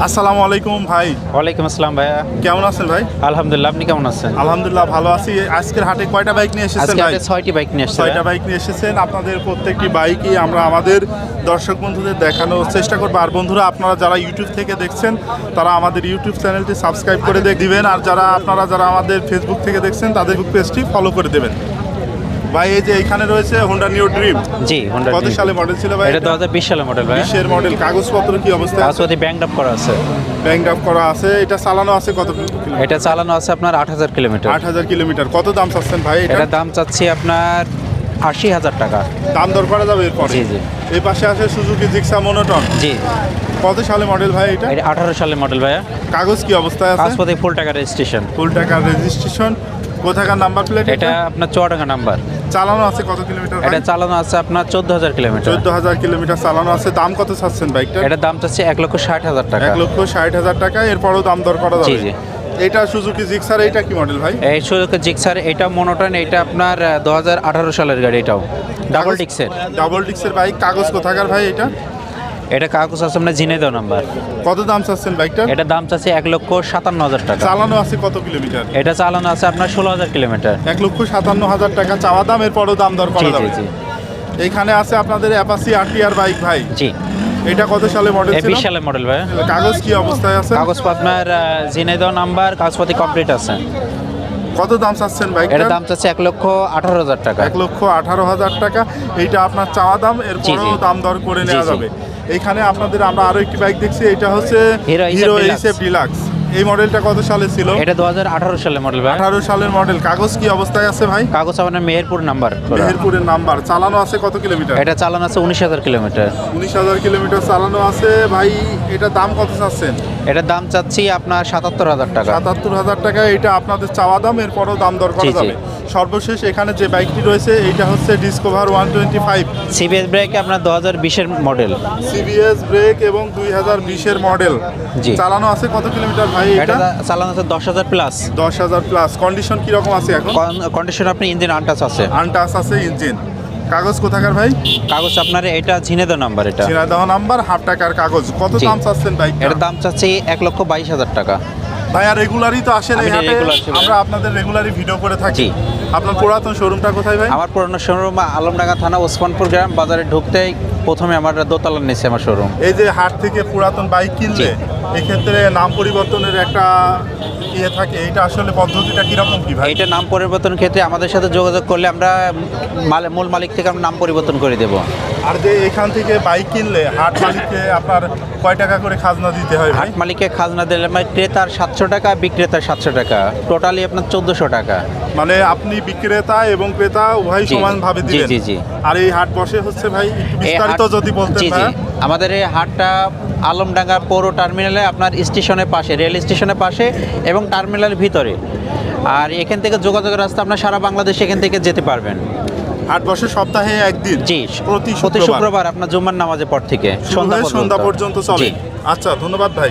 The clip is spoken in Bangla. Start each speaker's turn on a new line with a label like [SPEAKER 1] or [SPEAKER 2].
[SPEAKER 1] আসসালামু আলাইকুম ভাই।
[SPEAKER 2] ওয়ালাইকুম আসসালাম ভাইয়া,
[SPEAKER 1] কেমন আছেন ভাই?
[SPEAKER 2] আলহামদুলিল্লাহ। আপনি কেমন আছেন?
[SPEAKER 1] আলহামদুলিল্লাহ ভালো আছি। আজকের হাটে কয়টা বাইক নিয়ে এসেছেন
[SPEAKER 2] আজকে
[SPEAKER 1] ভাই?
[SPEAKER 2] হাটে 6টি বাইক নিয়ে এসেছি।
[SPEAKER 1] 6টা বাইক নিয়ে এসেছেন। আপনাদের প্রত্যেকটি বাইকই আমরা আমাদের দর্শক বন্ধুদের দেখানোর চেষ্টা করবো। আর বন্ধুরা, আপনারা যারা ইউটিউব থেকে দেখছেন তারা আমাদের ইউটিউব চ্যানেলটি সাবস্ক্রাইব করে দিবেন। আর যারা আমাদের ফেসবুক থেকে দেখছেন তাদের পেজটি ফলো করে দেবেন। ভাই, এই যে এখানে রয়েছে হোন্ডা নিউ ড্রিম।
[SPEAKER 2] জি, হোন্ডা
[SPEAKER 1] কত সালে মডেল ছিল ভাই?
[SPEAKER 2] এটা 2020 সালের মডেল ভাই।
[SPEAKER 1] 20 এর মডেল। কাগজপত্র কি অবস্থায় আছে?
[SPEAKER 2] কাগজপত্র ব্যাংক আপ করা আছে।
[SPEAKER 1] ব্যাংক আপ করা আছে। এটা চালানো আছে কত কিলোমিটার?
[SPEAKER 2] এটা চালানো আছে আপনার 8000 কিলোমিটার।
[SPEAKER 1] 8000 কিলোমিটার। কত দাম চাচ্ছেন ভাই এটা?
[SPEAKER 2] এটা দাম চাচ্ছি আপনার 80,000 টাকা।
[SPEAKER 1] দাম দর করা যাবে এরপরে?
[SPEAKER 2] জি জি।
[SPEAKER 1] এই পাশে আছে সুজুকি জিক্সা মনোটন।
[SPEAKER 2] জি,
[SPEAKER 1] কত সালে মডেল ভাই এটা?
[SPEAKER 2] এটা 18 সালের মডেল ভাইয়া।
[SPEAKER 1] কাগজ কি অবস্থায় আছে?
[SPEAKER 2] কাগজপত্র ফুল টাকা রেজিস্ট্রেশন।
[SPEAKER 1] ফুল টাকা রেজিস্ট্রেশন। কোথাকার নাম্বার প্লেট?
[SPEAKER 2] এটা আপনার চুয়াডাঙ্গা নাম্বার।
[SPEAKER 1] চালানো আছে কত কিলোমিটার?
[SPEAKER 2] এটা চালানো আছে আপনার 14000 কিলোমিটার।
[SPEAKER 1] 14000 কিলোমিটার চালানো আছে। দাম কত চাচ্ছেন বাইকটা?
[SPEAKER 2] এটা দাম চাচ্ছি 1,60,000 টাকা।
[SPEAKER 1] 1,60,000 টাকা। এরপরও দাম দর করা
[SPEAKER 2] জি
[SPEAKER 1] যাবে?
[SPEAKER 2] জি।
[SPEAKER 1] এটা সুজুকি জিক্সার। এইটা কি মডেল ভাই?
[SPEAKER 2] এই সুজুকি জিক্সার, এটা মনোটন। এটা আপনার 2018 সালের গাড়ি। এটাও ডাবল ডিক্সের।
[SPEAKER 1] ডাবল ডিক্সের বাইক। কাগজ কোথাকার ভাই এটা?
[SPEAKER 2] এটা কাগজ আছে আপনার ঝিনাইদহ নাম্বার।
[SPEAKER 1] কত দাম চাচ্ছেন বাইকটা?
[SPEAKER 2] এটা দাম চাচ্ছে 1,57,000 টাকা।
[SPEAKER 1] চালানো আছে কত কিলোমিটার?
[SPEAKER 2] এটা চালানো আছে আপনার 16,000 কিলোমিটার।
[SPEAKER 1] 1,57,000 টাকা চাওয়া দাম। এরপরও দাম দর
[SPEAKER 2] জি
[SPEAKER 1] করা
[SPEAKER 2] জি
[SPEAKER 1] যাবে?
[SPEAKER 2] জি
[SPEAKER 1] এইখানে আছে আপনাদের অ্যাপাচি আরটিআর বাইক ভাই।
[SPEAKER 2] জি।
[SPEAKER 1] এটা কত সালে মডেল ছিল?
[SPEAKER 2] 20 সালের মডেল ভাই।
[SPEAKER 1] কাগজ কি অবস্থায় আছে?
[SPEAKER 2] কাগজ আপনার ঝিনাইদহ নাম্বার, কাগজপাতি কমপ্লিট আছে।
[SPEAKER 1] কত দাম চাচ্ছেন বাইকটা?
[SPEAKER 2] এটা দাম চাচ্ছে 1,18,000 টাকা।
[SPEAKER 1] 1,18,000 টাকা। এইটা আপনার চাওয়া দাম। এরপরেও দাম দর করে নেওয়া
[SPEAKER 2] জি, জি।
[SPEAKER 1] যাবে। এইখানে আমরা আরো একটি বাইক দেখছি। এটা হচ্ছে
[SPEAKER 2] হিরো
[SPEAKER 1] এইচএফ ডিলাক্স। এই মডেলটা কত সালে ছিল?
[SPEAKER 2] এটা 2018 সালের মডেল ভাই।
[SPEAKER 1] 18 সালের মডেল। কাগজ কি অবস্থায় আছে ভাই?
[SPEAKER 2] কাগজ আপনার মেহেরপুর নাম্বার।
[SPEAKER 1] মেহেরপুরের নাম্বার। চালানো আছে কত কিলোমিটার?
[SPEAKER 2] এটা চালানো আছে 19,000 কিলোমিটার।
[SPEAKER 1] 19,000 কিলোমিটার চালানো আছে ভাই। এটা দাম কত চাচ্ছেন?
[SPEAKER 2] এটার দাম চাচ্ছি আপনার 77,000 টাকা।
[SPEAKER 1] 77,000 টাকা। এটা আপনাদের চাওয়া দাম। এরপরও দাম দর করা
[SPEAKER 2] জি, জি।
[SPEAKER 1] যাবে। সর্বশেষ এখানে যে বাইকটি রয়েছে এইটা হচ্ছে ডিসকভার 125।
[SPEAKER 2] সিবিএস ব্রেক আপনার 2020 এর মডেল।
[SPEAKER 1] সিবিএস ব্রেক এবং 2020 এর মডেল।
[SPEAKER 2] জি।
[SPEAKER 1] চালানো আছে কত কিলোমিটার ভাই
[SPEAKER 2] এটা
[SPEAKER 1] এটা?
[SPEAKER 2] চালানো আছে 10,000 প্লাস।
[SPEAKER 1] 10,000 প্লাস। কন্ডিশন কি রকম আছে এখন?
[SPEAKER 2] কন্ডিশন আপনি ইঞ্জিন আনটাচ আছে।
[SPEAKER 1] আনটাচ আছে ইঞ্জিন। কাগজ কোথাকার ভাই?
[SPEAKER 2] কাগজ আপনার এটা ঝিনাইদহ নাম্বার। এটা
[SPEAKER 1] ঝিনাইদহ নাম্বার। হাফ টাকার কাগজ। কত
[SPEAKER 2] জি।
[SPEAKER 1] দাম চাচ্ছেন বাইক?
[SPEAKER 2] এটার দাম চাচ্ছি 1,22,000 টাকা।
[SPEAKER 1] ভাইয়া রেগুলারই তো আসেন এই
[SPEAKER 2] আমি
[SPEAKER 1] হাটে?
[SPEAKER 2] regular ছিল।
[SPEAKER 1] আমরা আপনাদের রেগুলারই ভিডিও করে থাকি।
[SPEAKER 2] জি।
[SPEAKER 1] আপনার পুরাতন শোরুমটা কোথায় ভাই?
[SPEAKER 2] আমার পুরনো শোরুম আলমডাঙ্গা থানা, ওসমানপুর গ্রাম। বাজারে ঢুকতেই প্রথমে আমার দোতলার নিচে আমার শোরুম।
[SPEAKER 1] এই যে হাট থেকে পুরাতন বাইক কিনলে এক্ষেত্রে নাম পরিবর্তনের একটা ইয়ে থাকে। এটা আসলে পদ্ধতিটা কিরকম কি ভাই?
[SPEAKER 2] এইটা নাম পরিবর্তন ক্ষেত্রে আমাদের সাথে যোগাযোগ করলে আমরা মূল মালিক থেকে আমরা নাম পরিবর্তন করে দেব।
[SPEAKER 1] আর যে এখান থেকে বাইক কিনলে হাট মালিককে আপনার কয় টাকা করে খাজনা দিতে হয় ভাই?
[SPEAKER 2] হাট মালিককে খাজনা দিলে মানে ক্রেতার 700 টাকা, বিক্রেতার 700 টাকা, টোটালি আপনার 1,400 টাকা।
[SPEAKER 1] মানে আপনি বিক্রেতা এবং ক্রেতা উভয়
[SPEAKER 2] জি,
[SPEAKER 1] সমানভাবে
[SPEAKER 2] জি,
[SPEAKER 1] দিলেন।
[SPEAKER 2] জি, জি।
[SPEAKER 1] আর এই হাট বসে হচ্ছে ভাই একটু
[SPEAKER 2] এই
[SPEAKER 1] বিস্তারিত
[SPEAKER 2] হাট-
[SPEAKER 1] যদি বলতেন
[SPEAKER 2] জি জি।
[SPEAKER 1] ভাই।
[SPEAKER 2] আমাদের এই হাটটা আলমডাঙ্গা পৌর টার্মিনালে আপনার স্টেশনের পাশে, রেল স্টেশনের পাশে এবং টার্মিনালের ভিতরে। আর এখান থেকে যোগাযোগের রাস্তা আপনার সারা বাংলাদেশ এখান থেকে যেতে পারবেন।
[SPEAKER 1] হাট বসে সপ্তাহে একদিন?
[SPEAKER 2] জি,
[SPEAKER 1] প্রতি
[SPEAKER 2] প্রতি
[SPEAKER 1] শুক্রবার
[SPEAKER 2] শুক্রবার আপনার জুম্মার নামাজের পর থেকে
[SPEAKER 1] সন্ধ্যা
[SPEAKER 2] সন্ধ্যা
[SPEAKER 1] পর্যন্ত চলে।
[SPEAKER 2] জি।
[SPEAKER 1] আচ্ছা, ধন্যবাদ ভাই।